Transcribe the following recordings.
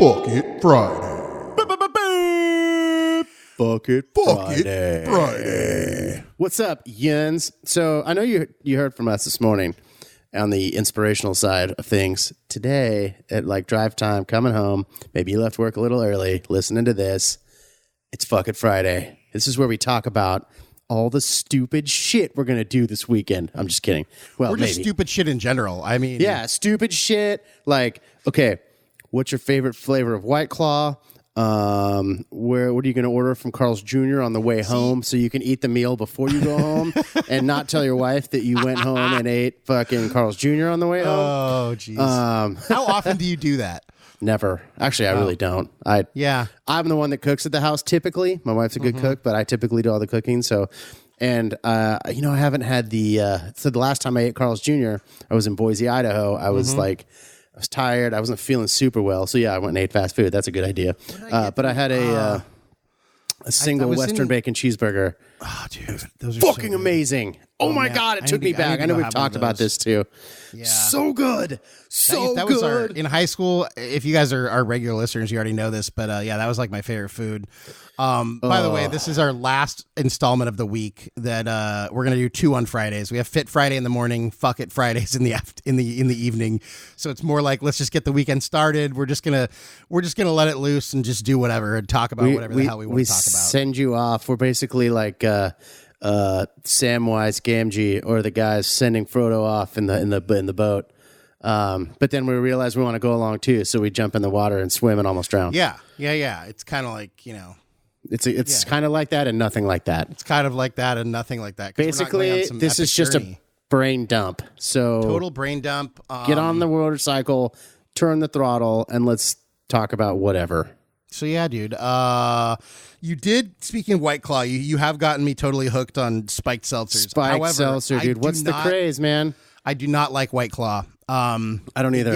Fuck It Friday. Fuck it Friday. Friday. What's up, Yuns? So I know you heard from us this morning on the inspirational side of things. Today at like drive time, coming home, maybe you left work a little early, listening to this. It's Fuck It Friday. This is where we talk about all the stupid shit we're going to do this weekend. I'm just kidding. Well, Or just stupid shit in general. I mean, yeah, stupid shit. Like, okay, what's your favorite flavor of White Claw? What are you going to order from Carl's Jr. on the way home so you can eat the meal before you go home and not tell your wife that you went home and ate fucking Carl's Jr. on the way home? Oh, jeez. How often do you do that? Never. Actually, I really don't. I'm the one that cooks at the house typically. My wife's a good cook, but I typically do all the cooking. So, and I haven't had so the last time I ate Carl's Jr., I was in Boise, Idaho. I was I was tired. I wasn't feeling super well. So yeah, I went and ate fast food. That's a good idea. But I had a single Western bacon cheeseburger. Oh, dude. Those are fucking amazing. Oh my God, it took me back. I know we've talked about this too. Yeah. So good. That was in high school. If you guys are regular listeners, you already know this, but that was like my favorite food. By the way, this is our last installment of the week that we're gonna do 2 on Fridays. We have Fit Friday in the morning, Fuck It Fridays in the evening. So it's more like let's just get the weekend started. We're just gonna let it loose and just do whatever and talk about whatever the hell we want to talk about. We send you off. We're basically like Samwise Gamgee or the guys sending Frodo off in the boat. But then we realize we want to go along too, so we jump in the water and swim and almost drown. Yeah. It's kind of like It's kind of like that and nothing like that. It's kind of like that and nothing like that. Basically, this is just a brain dump. So total brain dump. Get on the motorcycle, turn the throttle, and let's talk about whatever. So yeah, dude. You did. Speaking of White Claw, you have gotten me totally hooked on spiked seltzers. However, seltzer, dude. What's the craze, man? I do not like White Claw. I don't either.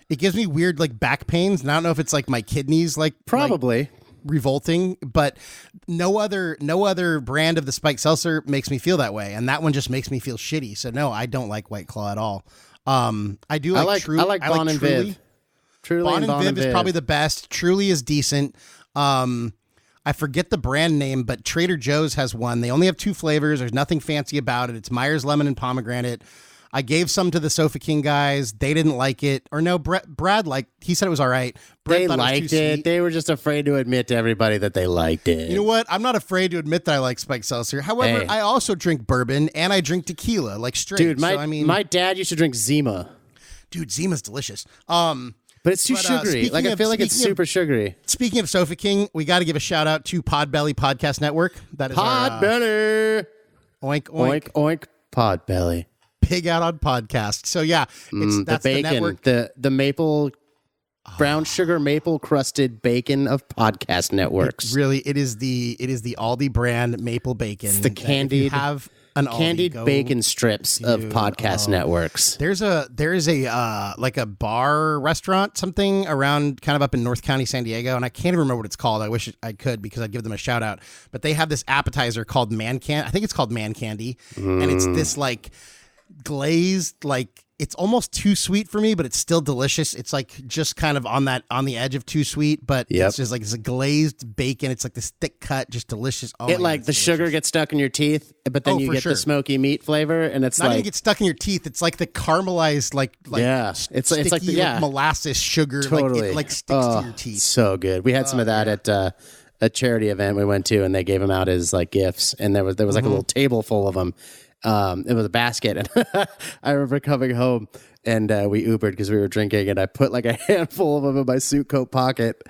It gives me weird like back pains, and I don't know if it's like my kidneys probably revolting, but no other brand of the spiked seltzer makes me feel that way, and that one just makes me feel shitty. So no, I don't like White Claw at all. I do like Truly. I like Bon and Viv. Bon and Viv is probably the best. Truly is decent. I forget the brand name, but Trader Joe's has one. They only have 2 flavors. There's nothing fancy about it. It's Myers Lemon and Pomegranate. I gave some to the Sofa King guys. They didn't like it. Or no, Brad he said it was all right. They liked it. They were just afraid to admit to everybody that they liked it. You know what? I'm not afraid to admit that I like spiked seltzer. However, I also drink bourbon and I drink tequila, like straight. Dude, my dad used to drink Zima. Dude, Zima's delicious. But it's too sugary. I feel like it's super sugary. Speaking of Sofa King, we got to give a shout out to Podbelly Podcast Network. That is Podbelly. Oink, oink. Oink, oink, Podbelly. Pig out on podcast. So yeah, that's the bacon, the network. The maple, brown sugar maple crusted bacon of podcast networks. It is the Aldi brand maple bacon. It's the candied. Have an candied bacon strips of podcast networks. There is a like a bar restaurant, something around kind of up in North County, San Diego, and I can't even remember what it's called. I wish I could because I'd give them a shout out. But they have this appetizer called I think it's called Man Candy, and it's this like glazed, like it's almost too sweet for me, but it's still delicious. It's like just kind of on the edge of too sweet, but it's just like it's a glazed bacon. It's like this thick cut, just delicious. Oh, the sugar gets stuck in your teeth, but then you get the smoky meat flavor, and it's not even get stuck in your teeth. It's like the caramelized, it's like the molasses sugar, totally like it sticks to your teeth. So good. We had some of that at a charity event we went to, and they gave them out as like gifts, and there was like a little table full of them. It was a basket, and I remember coming home and we Ubered because we were drinking, and I put like a handful of them in my suit coat pocket,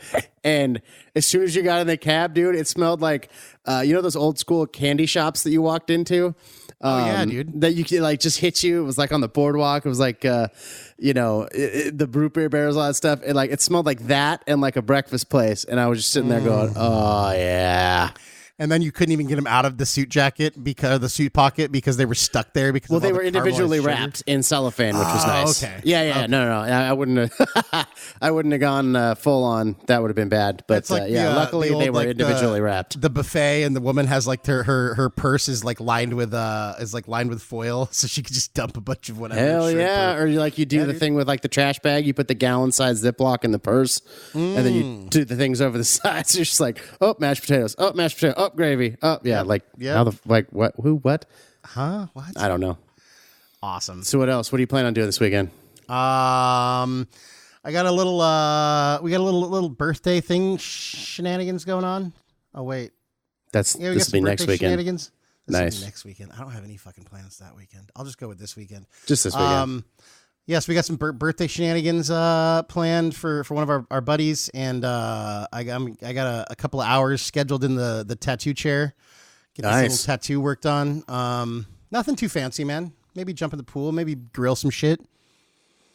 and as soon as you got in the cab, dude, it smelled like those old school candy shops that you walked into. Yeah, dude. That you could like just hit you. It was like on the boardwalk. It was like the root beer barrels, all that stuff. And like it smelled like that and like a breakfast place. And I was just sitting there going, oh yeah. And then you couldn't even get them out of the suit jacket because the suit pocket because they were stuck there because Well, of all they were the individually caramelized wrapped in cellophane, which was nice. Okay. Yeah. No. I wouldn't have. I wouldn't have gone full on. That would have been bad. But It's like luckily the old, they were like, individually wrapped. The buffet and the woman has like her purse is like lined with foil, so she could just dump a bunch of whatever. Hell shrimp yeah! Or you do the dude. thing with like the trash bag. You put the gallon-sized Ziploc in the purse, and then you do the things over the sides. You're just like, oh, mashed potatoes. Oh, mashed potato. Oh, gravy. Oh, yeah. How what? Who? What? Huh? What? I don't know. Awesome. So what else? What do you plan on doing this weekend? I got a little we got a little birthday thing shenanigans going on. Oh wait. This Yeah, will be next weekend. Shenanigans. This Nice. will be next weekend. I don't have any fucking plans that weekend. I'll just go with this weekend. Just this weekend. Yes, we got some birthday shenanigans planned for one of our buddies, and I got a couple of hours scheduled in the tattoo chair. Get this Nice. little tattoo worked on. Nothing too fancy, man. Maybe jump in the pool. Maybe grill some shit.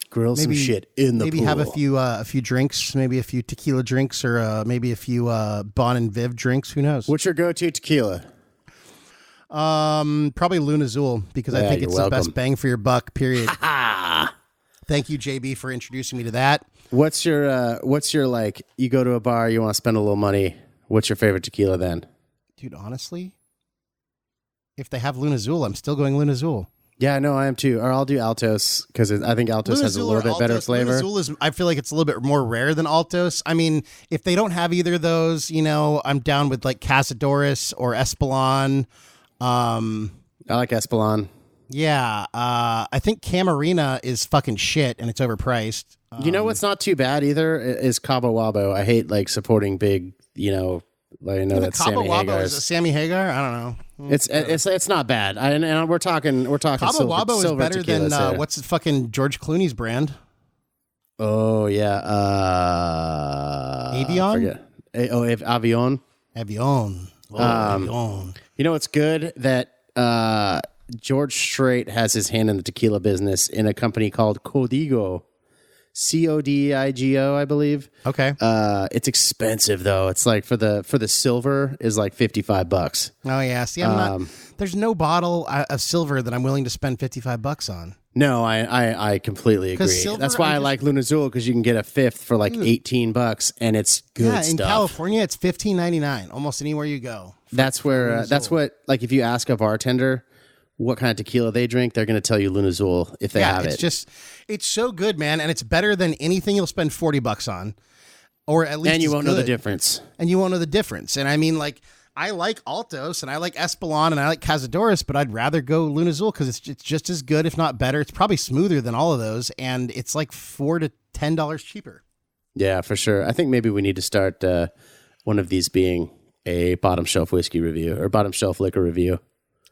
Grill some shit in the pool. Maybe have a few drinks. Maybe a few tequila drinks, or maybe a few Bon and Viv drinks. Who knows? What's your go-to tequila? Probably Luna Azul because I Yeah, think you're it's the best welcome. bang for your buck. Period. Thank you, JB, for introducing me to that. What's your like? You go to a bar, you want to spend a little money. What's your favorite tequila then? Dude, honestly, if they have Luna Azul, I'm still going Luna Azul. Yeah, no, I am too. Or I'll do Altos because I think Altos Luna has a Azul little or bit better Altos. flavor. Luna Azul is, I feel like it's a little bit more rare than Altos. I mean, if they don't have either of those, I'm down with like Cazadores or Espolon. I like Espolon. Yeah, I think Camarina is fucking shit and it's overpriced. You know what's not too bad either is Cabo Wabo. I hate like supporting big, like I know that's Cabo Sammy Wabo Hagar's. is a Sammy Hagar. I don't know. It's not bad. And we're talking Cabo Wabo is silver better than tequilas here. what's fucking George Clooney's brand? Oh yeah, Avion? Forget. Avion. Avion. Oh, Avion. You know what's good that George Strait has his hand in the tequila business in a company called Codigo. Codigo, I believe. Okay. It's expensive though. It's like for the silver is like $55. Oh yeah. See, I'm not. There's no bottle of silver that I'm willing to spend $55 on. No, I completely agree. silver, That's why I like Luna Azul because you can get a fifth for like $18 and it's good Yeah, in stuff. California it's $15.99 almost anywhere you go. That's where that's what like if you ask a bartender what kind of tequila they drink, they're going to tell you Luna Azul if they have it. It's so good, man, and it's better than anything you'll spend $40 on, or at least. And you won't know the good. difference. And you won't know the difference. And I mean, like, I like Altos and I like Espolon and I like Cazadores, but I'd rather go Luna Azul because it's just as good, if not better. It's probably smoother than all of those, and it's like $4 to $10 cheaper. Yeah, for sure. I think maybe we need to start one of these being a bottom shelf whiskey review or bottom shelf liquor review.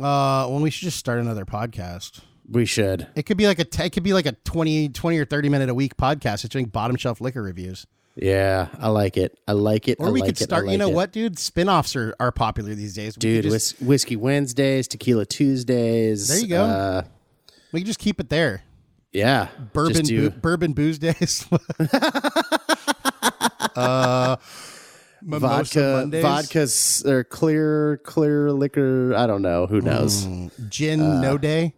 Well, we should just start another podcast. We should. It could be like a 20 or 30 minute a week podcast. It's doing bottom shelf liquor reviews. Yeah, I like it. Or we could start. You know what, dude? Spinoffs are popular these days. Dude, Whiskey Wednesdays, Tequila Tuesdays. There you go. We can just keep it there. Yeah. Bourbon booze days. Vodkas or clear liquor. I don't know. Who knows? Gin no day.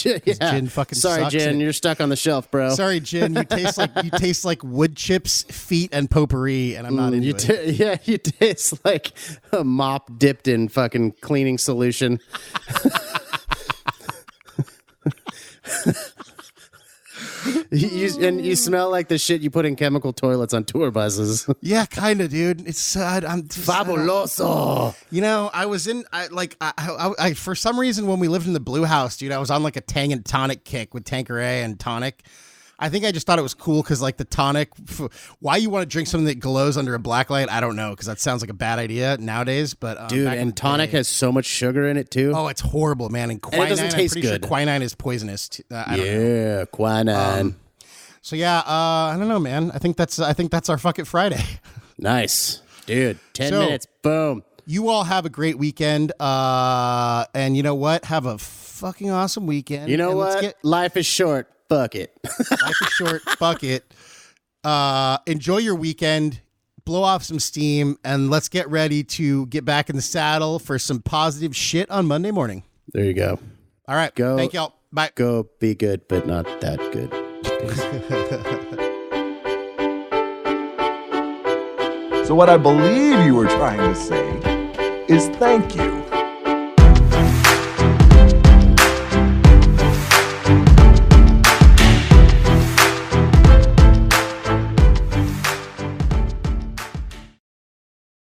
Yeah. Gin fucking Sorry, sucks. Gin, you're stuck on the shelf, bro. Sorry, Gin. You taste like wood chips, feet, and potpourri, and I'm not into it. Yeah, you taste like a mop dipped in fucking cleaning solution. You smell like the shit you put in chemical toilets on tour buses. Yeah, kind of, dude. It's sad. I'm just, Fabuloso. I for some reason when we lived in the Blue House, dude, I was on like a Tang and tonic kick with Tanqueray and tonic. I think I just thought it was cool because like the tonic. Why you want to drink something that glows under a black light? I don't know because that sounds like a bad idea nowadays. But dude, and tonic has so much sugar in it too. Oh, it's horrible, man. And quinine, it doesn't taste I'm pretty good. Sure quinine is poisonous. I don't know. Quinine. So yeah, I don't know, man. I think that's our fucking Friday. Nice, dude. 10 minutes, boom. You all have a great weekend, and you know what? Have a fucking awesome weekend. You know what? Life is short. Fuck it. Life is short. Fuck it. Enjoy your weekend. blow off some steam, and let's get ready to get back in the saddle for some positive shit on Monday morning. There you go. All right. Go. Thank y'all. Bye. Go be good, but not that good. So what I believe you were trying to say is thank you.